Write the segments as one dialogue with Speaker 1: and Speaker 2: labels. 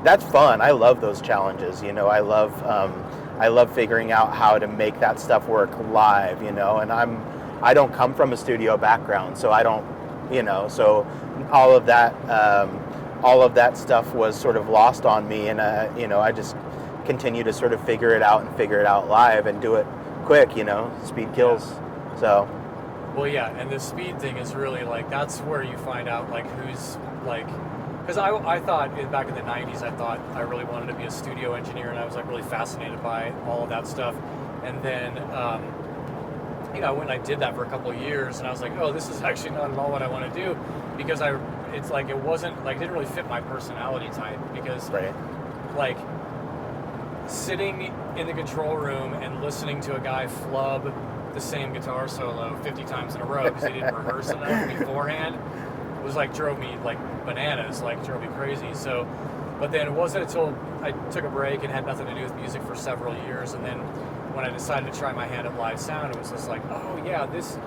Speaker 1: that's fun. I love those challenges. I love figuring out how to make that stuff work live. And I don't come from a studio background, so I don't, so all of that stuff was sort of lost on me, and I just continue to sort of figure it out live and do it quick. Speed kills. So.
Speaker 2: Well, yeah, and the speed thing is really like, that's where you find out like who's like, because I thought back in the 90s, I thought I really wanted to be a studio engineer, and I was like really fascinated by all of that stuff. And then, I went and I did that for a couple of years, and I was like, oh, this is actually not at all what I want to do, because it's like, it wasn't like, it didn't really fit my personality type, because
Speaker 1: right.
Speaker 2: like sitting in the control room and listening to a guy flub the same guitar solo 50 times in a row because he didn't rehearse enough beforehand was like, drove me like bananas, like drove me crazy. So, but then it wasn't until I took a break and had nothing to do with music for several years, and then when I decided to try my hand at live sound, it was just like, oh yeah, this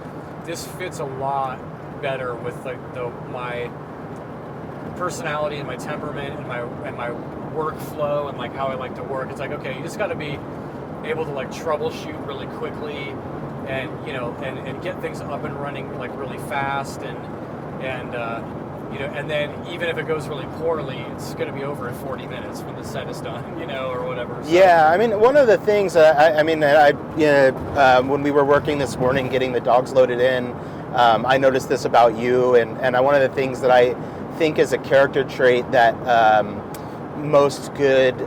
Speaker 2: fits a lot better with like my personality and my temperament and my workflow and like how I like to work. It's like, okay, you just got to be able to like troubleshoot really quickly, and and get things up and running like really fast, and and then even if it goes really poorly, it's going to be over in 40 minutes when the set is done, or whatever. So.
Speaker 1: Yeah, I mean, one of the things when we were working this morning getting the dogs loaded in, I noticed this about you, and one of the things that I think is a character trait that most good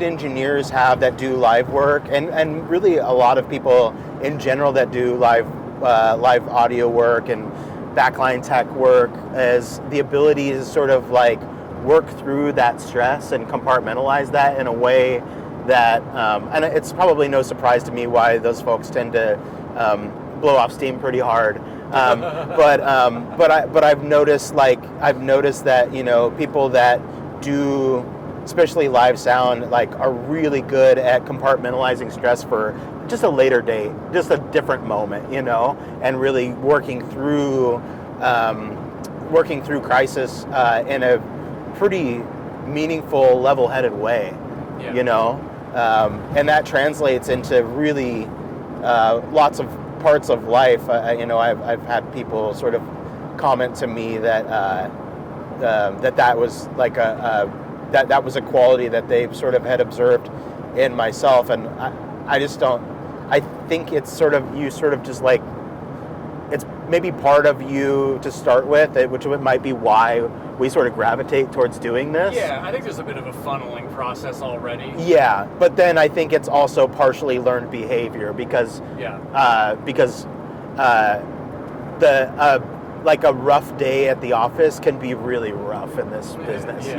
Speaker 1: engineers have that do live work, and really a lot of people in general that do live audio work and backline tech work, is the ability to sort of like work through that stress and compartmentalize that in a way that, and it's probably no surprise to me why those folks tend to blow off steam pretty hard. But I've noticed that people that do especially live sound like are really good at compartmentalizing stress for just a later date, just a different moment, and really working through crisis in a pretty meanul, level-headed way, and that translates into really lots of parts of life. I've had people sort of comment to me that that was like that was a quality that they sort of had observed in myself, and I just don't. I think it's sort of just like, it's maybe part of you to start with, which might be why we sort of gravitate towards doing this.
Speaker 2: Yeah, I think there's a bit of a funneling process already.
Speaker 1: Yeah, but then I think it's also partially learned behavior, because like a rough day at the office can be really rough in this business,
Speaker 2: Yeah.